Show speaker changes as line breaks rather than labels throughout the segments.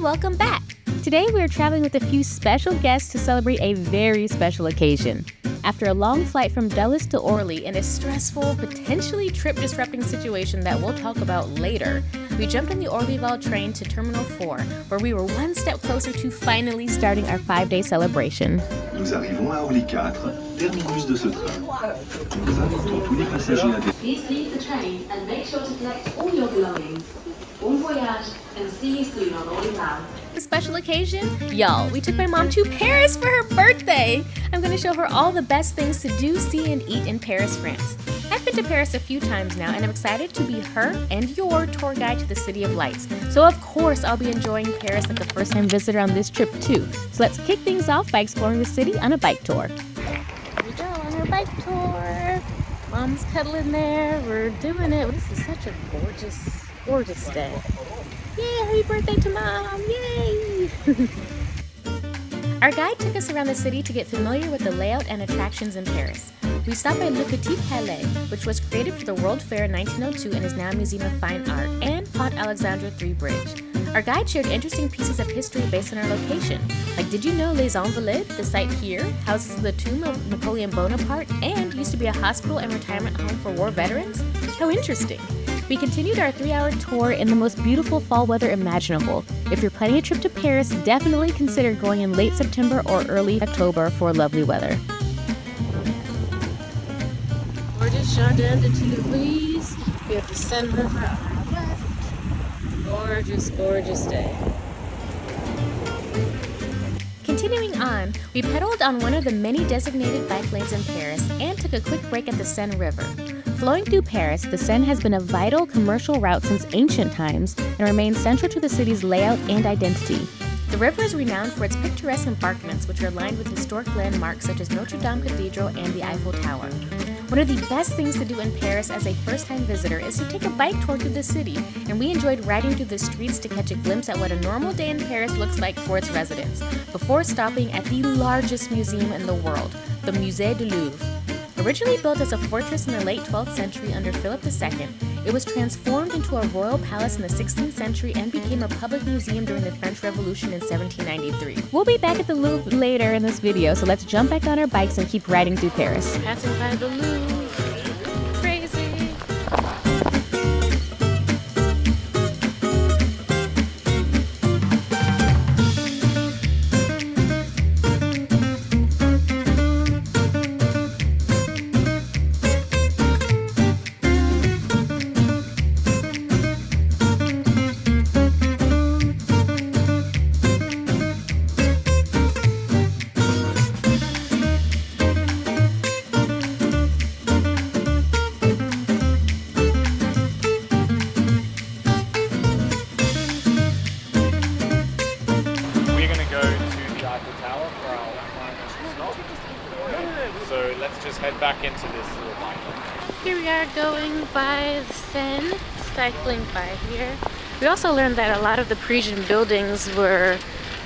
welcome back! Today we are traveling with a few special guests to celebrate a very special occasion. After a long flight from Dulles to Orly in a stressful, potentially trip-disrupting situation that we'll talk about later, we jumped on the Orlyval train to Terminal 4, where we were one step closer to finally starting our 5-day celebration.
Nous arrivons à Orly 4, terminus de ce train. Nous invitons tous les passagers à
Please leave the train and make sure to collect all your belongings. Bon voyage and see you soon on Orlyval.
A special occasion? Y'all, we took my mom to Paris for her birthday! I'm gonna show her all the best things to do, see, and eat in Paris, France. I've been to Paris a few times now, and I'm excited to be her and your tour guide to the City of Lights. So of course, I'll be enjoying Paris like a first-time visitor on this trip too. So let's kick things off by exploring the city on a bike tour. Here we go on our bike tour. Mom's cuddling there, we're doing it. This is such a gorgeous day. Yay, happy birthday to Mom, yay! Our guide took us around the city to get familiar with the layout and attractions in Paris. We stopped by Le Petite Palais, which was created for the World Fair in 1902 and is now a Museum of Fine Art, and Pont Alexandre III Bridge. Our guide shared interesting pieces of history based on our location. Like, did you know Les Invalides, the site here, houses the tomb of Napoleon Bonaparte and used to be a hospital and retirement home for war veterans? How interesting! We continued our 3-hour tour in the most beautiful fall weather imaginable. If you're planning a trip to Paris, definitely consider going in late September or early October for lovely weather. Gorgeous Jardin de Tuileries. We have the Seine River on our left. Gorgeous day. Continuing on, we pedaled on one of the many designated bike lanes in Paris and took a quick break at the Seine River. Flowing through Paris, the Seine has been a vital commercial route since ancient times and remains central to the city's layout and identity. The river is renowned for its picturesque embankments, which are lined with historic landmarks such as Notre Dame Cathedral and the Eiffel Tower. One of the best things to do in Paris as a first-time visitor is to take a bike tour through the city, and we enjoyed riding through the streets to catch a glimpse at what a normal day in Paris looks like for its residents, before stopping at the largest museum in the world, the Musée du Louvre. Originally built as a fortress in the late 12th century under Philip II, it was transformed into a royal palace in the 16th century and became a public museum during the French Revolution in 1793. We'll be back at the Louvre later in this video, so let's jump back on our bikes and keep riding through Paris. Passing by the Louvre. Crazy!
So let's just head back into this little bike lane.
Here we are going by the Seine, cycling by here. We also learned that a lot of the Parisian buildings were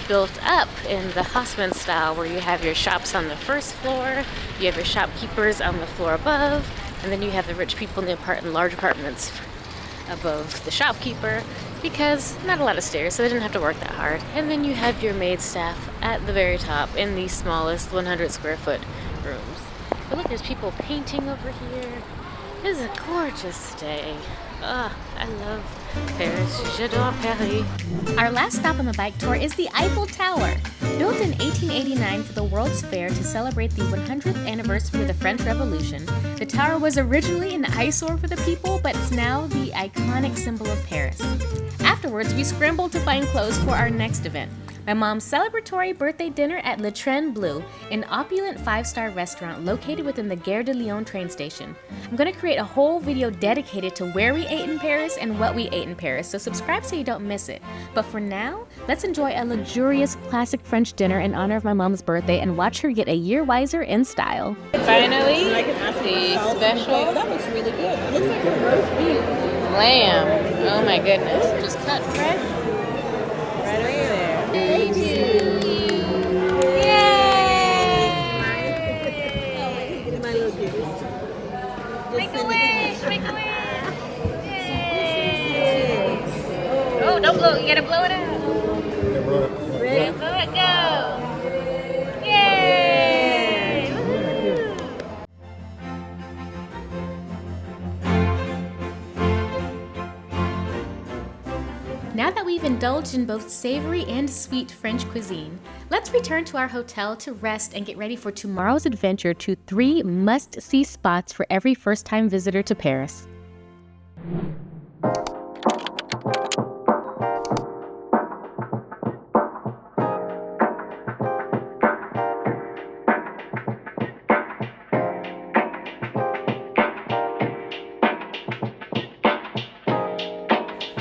built up in the Haussmann style, where you have your shops on the first floor, you have your shopkeepers on the floor above, and then you have the rich people in large apartments above the shopkeeper, because not a lot of stairs, so they didn't have to work that hard. And then you have your maid staff at the very top in the smallest 100 square foot rooms. But look, there's people painting over here. This is a gorgeous day. I love Paris. J'adore Paris. Our last stop on the bike tour is the Eiffel Tower. Built in 1889 for the World's Fair to celebrate the 100th anniversary of the French Revolution, the tower was originally an eyesore for the people, but it's now the iconic symbol of Paris. Afterwards, we scrambled to find clothes for our next event. My mom's celebratory birthday dinner at Le Tren Bleu, an opulent 5-star restaurant located within the Gare de Lyon train station. I'm going to create a whole video dedicated to where we ate in Paris and what we ate in Paris, so subscribe so you don't miss it. But for now, let's enjoy a luxurious classic French dinner in honor of my mom's birthday and watch her get a year wiser in style. Finally, the special
that looks really good. It looks like a roast beef.
lamb. Oh my goodness. Just cut fresh. Right over there. Thank you. Yay!
My little cutie.
Make a wish! Make a wish! Yay! Oh, don't blow. You gotta blow it out. Ready, let go! Yay! Woo! Now that we've indulged in both savory and sweet French cuisine, let's return to our hotel to rest and get ready for tomorrow's adventure to 3 must-see spots for every first-time visitor to Paris.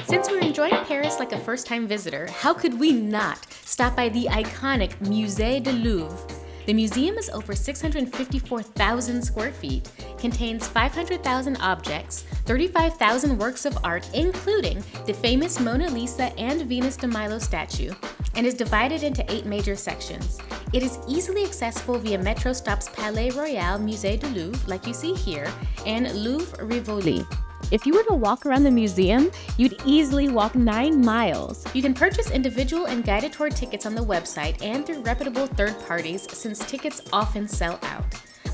Since we're enjoying Paris like a first-time visitor, how could we not stop by the iconic Musée du Louvre? The museum is over 654,000 square feet, contains 500,000 objects, 35,000 works of art, including the famous Mona Lisa and Venus de Milo statue, and is divided into 8 major sections. It is easily accessible via metro stops Palais Royal, Musée du Louvre, like you see here, and Louvre Rivoli. If you were to walk around the museum, you'd easily walk 9 miles. You can purchase individual and guided tour tickets on the website and through reputable third parties, since tickets often sell out.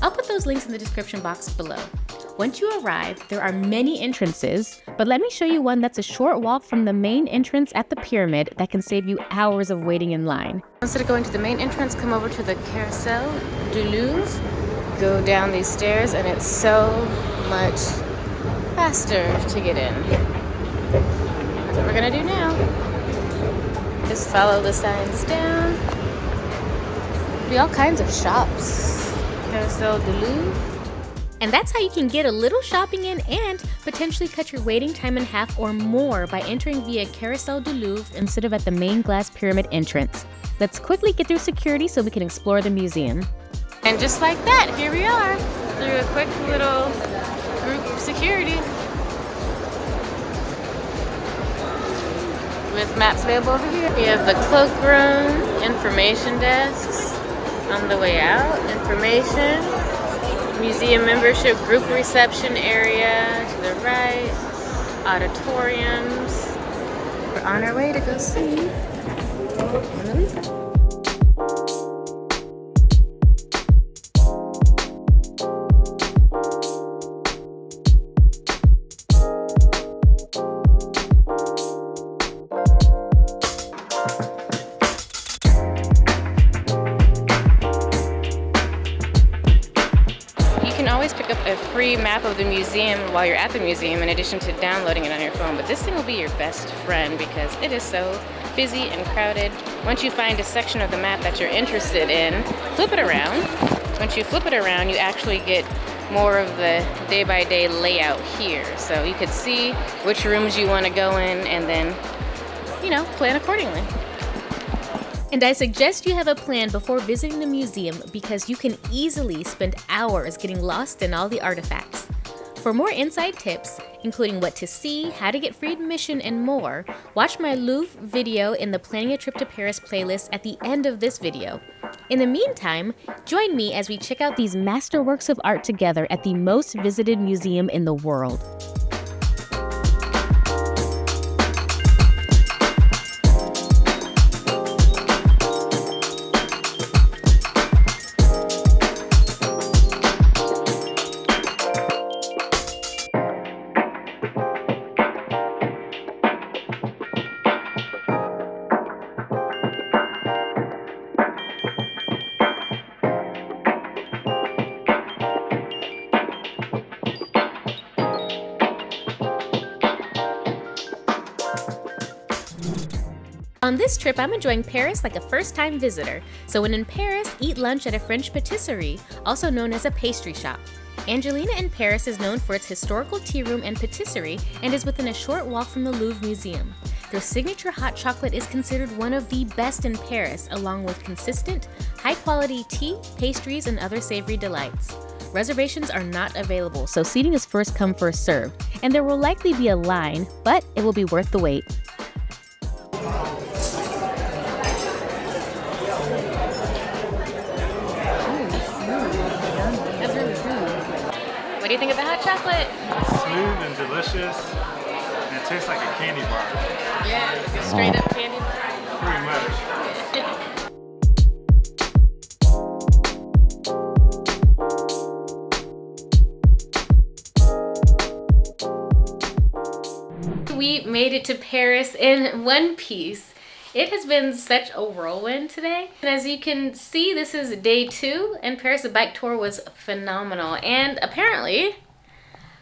I'll put those links in the description box below. Once you arrive, there are many entrances, but let me show you one that's a short walk from the main entrance at the pyramid that can save you hours of waiting in line. Instead of going to the main entrance, come over to the Carrousel du Louvre, go down these stairs, and it's so much faster to get in. That's what we're gonna do now. Just follow the signs down. There'll be all kinds of shops. Carrousel du Louvre. And that's how you can get a little shopping in and potentially cut your waiting time in half or more by entering via Carrousel du Louvre instead of at the main glass pyramid entrance. Let's quickly get through security so we can explore the museum. And just like that, here we are, through a quick little group security with maps available over here. We have the cloakroom, information desks on the way out, information, museum membership group reception area to the right, auditoriums. We're on our way to go see Mona Lisa. Pick up a free map of the museum while you're at the museum in addition to downloading it on your phone, but this thing will be your best friend because it is so busy and crowded. Once you find a section of the map that you're interested in, flip it around. Once you flip it around, you actually get more of the day-by-day layout here, so you could see which rooms you want to go in and then, you know, plan accordingly. And I suggest you have a plan before visiting the museum because you can easily spend hours getting lost in all the artifacts. For more inside tips, including what to see, how to get free admission, and more, watch my Louvre video in the Planning a Trip to Paris playlist at the end of this video. In the meantime, join me as we check out these masterworks of art together at the most visited museum in the world. On this trip, I'm enjoying Paris like a first-time visitor, so when in Paris, eat lunch at a French patisserie, also known as a pastry shop. Angelina in Paris is known for its historical tea room and patisserie and is within a short walk from the Louvre Museum. Their signature hot chocolate is considered one of the best in Paris, along with consistent, high-quality tea, pastries, and other savory delights. Reservations are not available, so seating is first come, first served, and there will likely be a line, but it will be worth the wait. What do you think of the hot chocolate?
Smooth and delicious, and it tastes like a candy bar.
Yeah, like a straight up candy bar.
Pretty much.
to Paris in one piece. It has been such a whirlwind today. And as you can see, this is day 2 in Paris. The bike tour was phenomenal. And apparently,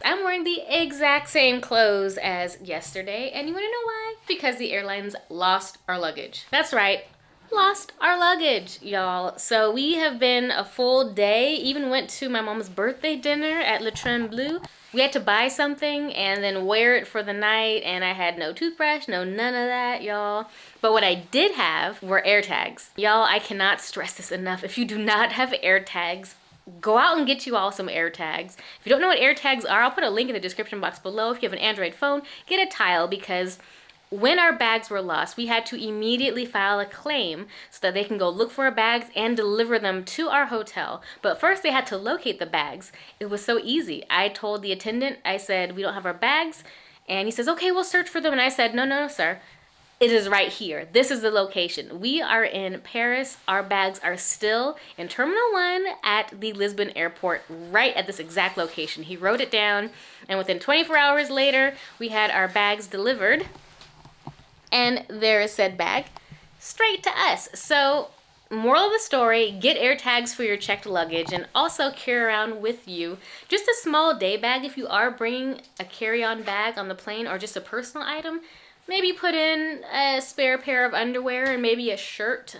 I'm wearing the exact same clothes as yesterday. And you wanna know why? Because the airlines lost our luggage. That's right, lost our luggage, y'all. So we have been a full day, even went to my mom's birthday dinner at Le Tren Bleu. We had to buy something and then wear it for the night, and I had no toothbrush, none of that, y'all. But what I did have were AirTags. Y'all, I cannot stress this enough. If you do not have AirTags, go out and get you all some AirTags. If you don't know what AirTags are, I'll put a link in the description box below. If you have an Android phone, get a Tile, because when our bags were lost, we had to immediately file a claim so that they can go look for our bags and deliver them to our hotel. But first they had to locate the bags. It was so easy. I told the attendant, I said, we don't have our bags. And he says, okay, we'll search for them. And I said, no, sir. It is right here. This is the location. We are in Paris. Our bags are still in Terminal 1 at the Lisbon airport, right at this exact location. He wrote it down. And within 24 hours later, we had our bags delivered. And there is said bag straight to us. So, moral of the story, get AirTags for your checked luggage, and also carry around with you just a small day bag if you are bringing a carry-on bag on the plane, or just a personal item. Maybe put in a spare pair of underwear and maybe a shirt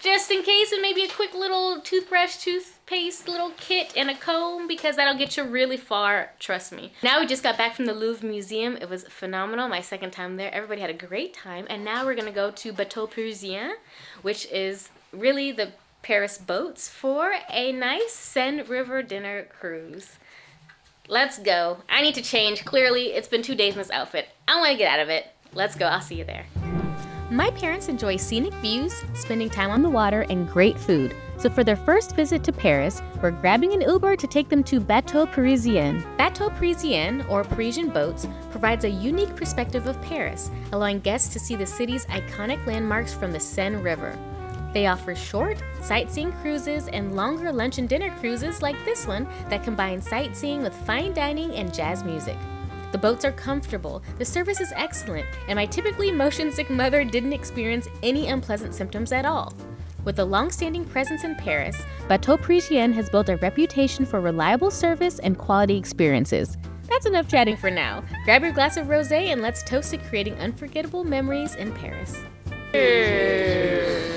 just in case, and maybe a quick little toothbrush, toothpaste, little kit, and a comb, because that'll get you really far, trust me. Now we just got back from the Louvre Museum. It was phenomenal, my second time there. Everybody had a great time, and now we're gonna go to Bateau Parisien, which is really the Paris boats, for a nice Seine River dinner cruise. Let's go. I need to change. Clearly, it's been 2 days in this outfit. I wanna get out of it. Let's go, I'll see you there. My parents enjoy scenic views, spending time on the water, and great food. So for their first visit to Paris, we're grabbing an Uber to take them to Bateau Parisien. Bateau Parisien, or Parisian boats, provides a unique perspective of Paris, allowing guests to see the city's iconic landmarks from the Seine River. They offer short, sightseeing cruises and longer lunch and dinner cruises like this one that combine sightseeing with fine dining and jazz music. The boats are comfortable, the service is excellent, and my typically motion-sick mother didn't experience any unpleasant symptoms at all. With a long-standing presence in Paris, Bateau Parisien has built a reputation for reliable service and quality experiences. That's enough chatting for now. Grab your glass of rosé and let's toast to creating unforgettable memories in Paris. Cheers.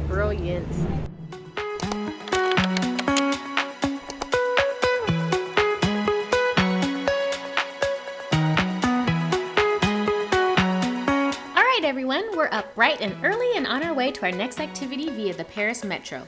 Brilliant. Everyone, we're up bright and early and on our way to our next activity via the Paris Metro.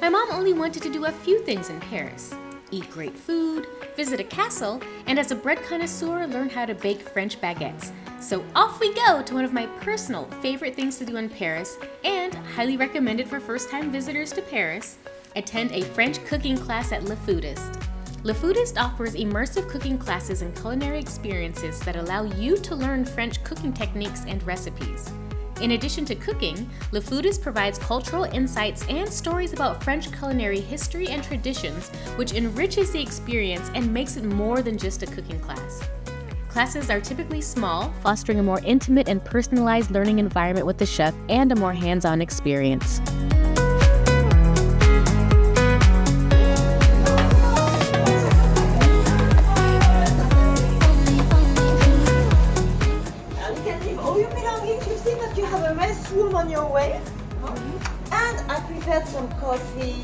My mom only wanted to do a few things in Paris. eat great food, visit a castle, and as a bread connoisseur, learn how to bake French baguettes. So off we go to one of my personal favorite things to do in Paris, and highly recommended for first-time visitors to Paris, attend a French cooking class at Le Foodist. Le Foodist offers immersive cooking classes and culinary experiences that allow you to learn French cooking techniques and recipes. In addition to cooking, Le Foodist provides cultural insights and stories about French culinary history and traditions, which enriches the experience and makes it more than just a cooking class. Classes are typically small, fostering a more intimate and personalized learning environment with the chef and a more hands-on experience.
Room on your way, and I prepared some coffee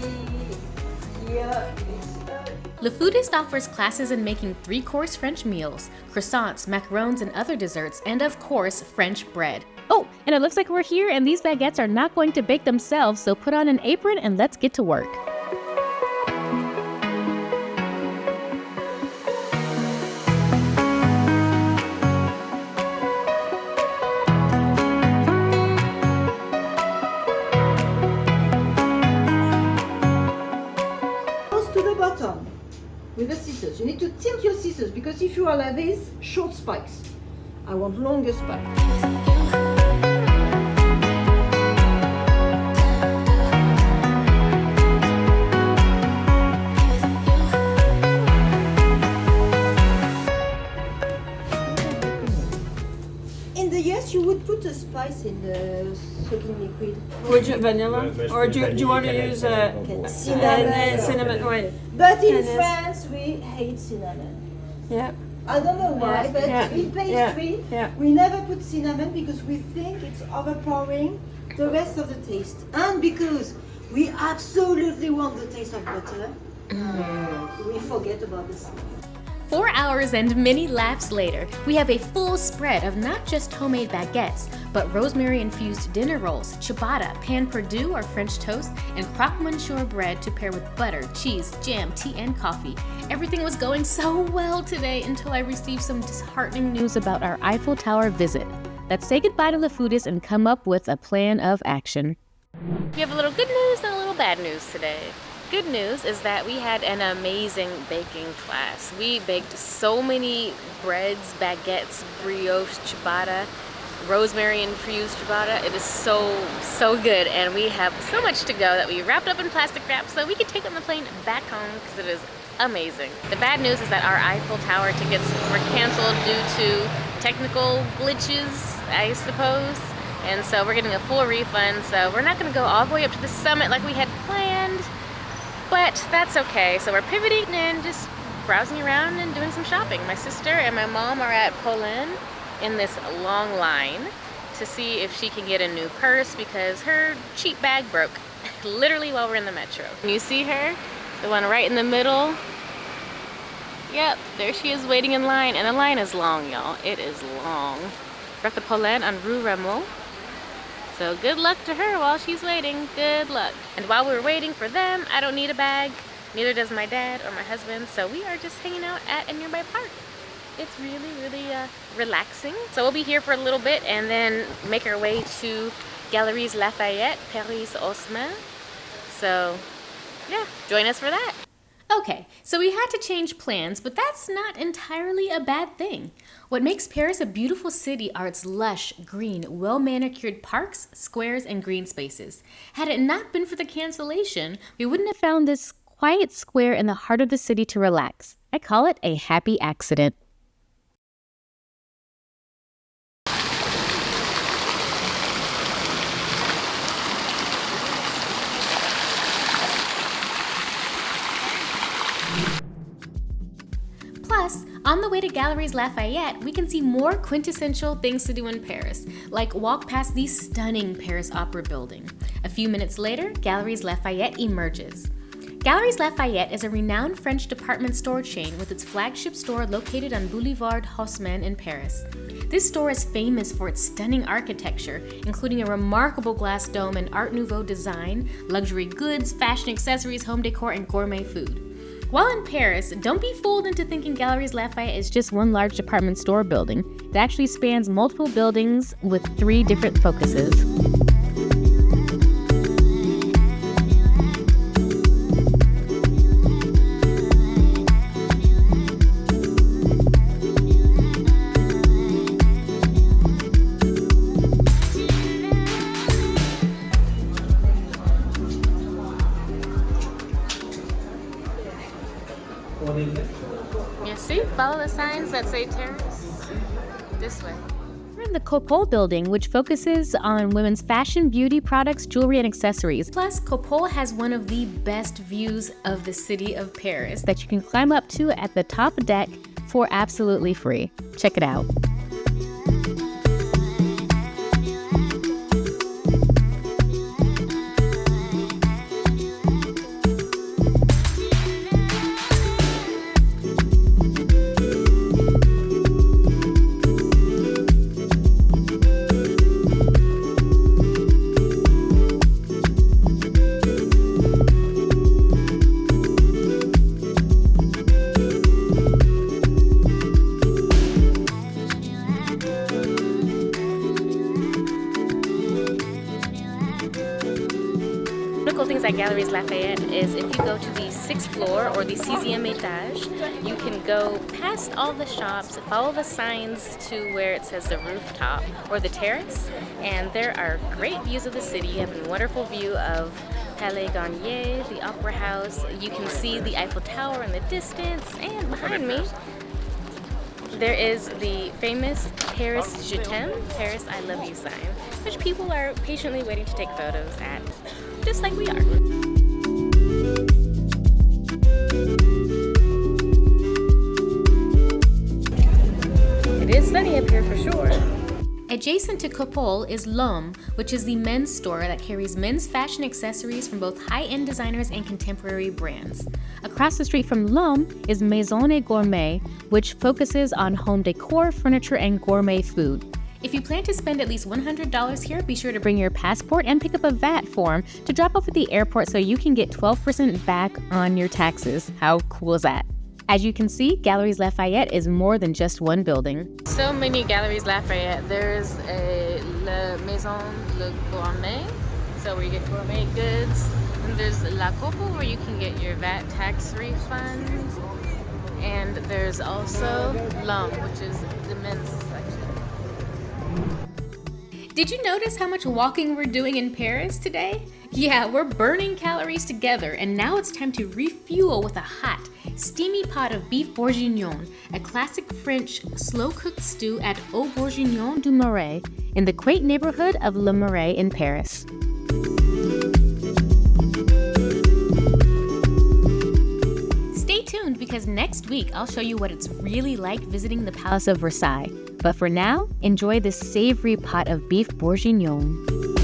here.
Le Foodist offers classes in making 3-course French meals, croissants, macarons, and other desserts, and of course, French bread. Oh, and it looks like we're here and these baguettes are not going to bake themselves, so put on an apron and let's get to work.
With the scissors. You need to tilt your scissors because if you are like this, short spikes. I want longer spikes. In the yes, you would put a spice in the soaking liquid.
Would you vanilla? Or do you want to use cinnamon oil?
But in France, we hate cinnamon.
Yeah.
I don't know why, but
Yeah.
in pastry,
Yeah.
we never put cinnamon because we think it's overpowering the rest of the taste. And because we absolutely want the taste of butter, we forget about the cinnamon.
4 hours and many laughs later, we have a full spread of not just homemade baguettes, but rosemary-infused dinner rolls, ciabatta, pan perdue or French toast, and croque monsieur bread to pair with butter, cheese, jam, tea, and coffee. Everything was going so well today until I received some disheartening news about our Eiffel Tower visit. Let's say goodbye to Le Foodist and come up with a plan of action. We have a little good news and a little bad news today. Good news is that we had an amazing baking class. We baked so many breads, baguettes, brioche, ciabatta, rosemary-infused ciabatta. It is so good, and we have so much to go that we wrapped up in plastic wrap so we could take it on the plane back home because it is amazing. The bad news is that our Eiffel Tower tickets were canceled due to technical glitches, I suppose, and so we're getting a full refund, so we're not going to go all the way up to the summit like we had planned. But that's okay. So we're pivoting and just browsing around and doing some shopping. My sister and my mom are at Poland in this long line to see if she can get a new purse because her cheap bag broke literally while we're in the metro. Can you see her? The one right in the middle? Yep, there she is waiting in line. And the line is long, y'all. It is long. We're at the Poland on Rue Rameau. So good luck to her while she's waiting. Good luck. And while we're waiting for them, I don't need a bag. Neither does my dad or my husband. So we are just hanging out at a nearby park. It's really relaxing. So we'll be here for a little bit and then make our way to Galeries Lafayette, Paris Haussmann. So yeah, join us for that. Okay, so we had to change plans, but that's not entirely a bad thing. What makes Paris a beautiful city are its lush, green, well-manicured parks, squares, and green spaces. Had it not been for the cancellation, we wouldn't have found this quiet square in the heart of the city to relax. I call it a happy accident. Plus, on the way to Galeries Lafayette, we can see more quintessential things to do in Paris, like walk past the stunning Paris Opera building. A few minutes later, Galeries Lafayette emerges. Galeries Lafayette is a renowned French department store chain with its flagship store located on Boulevard Haussmann in Paris. This store is famous for its stunning architecture, including a remarkable glass dome and Art Nouveau design, luxury goods, fashion accessories, home decor, and gourmet food. While in Paris, don't be fooled into thinking Galeries Lafayette is just one large department store building. It actually spans multiple buildings with 3 different focuses. You see? Follow the signs that say terrace. This way. We're in the Coupole building, which focuses on women's fashion, beauty products, jewelry, and accessories. Plus, Coupole has one of the best views of the city of Paris that you can climb up to at the top deck for absolutely free. Check it out. Things at Galeries Lafayette is if you go to the 6th floor or the 6e étage, you can go past all the shops, follow the signs to where it says the rooftop or the terrace, and there are great views of the city. You have a wonderful view of Palais Garnier, the Opera House. You can see the Eiffel Tower in the distance, and behind me there is the famous Paris Je t'aime, Paris I love you sign, which people are patiently waiting to take photos at, just like we are. It is sunny up here for sure. Adjacent to Coupole is L'Homme, which is the men's store that carries men's fashion accessories from both high-end designers and contemporary brands. Across the street from L'Homme is Maison et Gourmet, which focuses on home decor, furniture, and gourmet food. If you plan to spend at least $100 here, be sure to bring your passport and pick up a VAT form to drop off at the airport so you can get 12% back on your taxes. How cool is that? As you can see, Galeries Lafayette is more than just one building. So many Galeries Lafayette. There's a La Maison Le Gourmet, so where you get gourmet goods. And there's La Couple, where you can get your VAT tax refund. And there's also L'Homme, which is the men's section. Did you notice how much walking we're doing in Paris today? Yeah, we're burning calories together, and now it's time to refuel with a hot, steamy pot of beef bourguignon, a classic French slow-cooked stew at Bourguignon du Marais, in the quaint neighborhood of Le Marais in Paris. Stay tuned, because next week I'll show you what it's really like visiting the Palace of Versailles. But for now, enjoy this savory pot of beef bourguignon.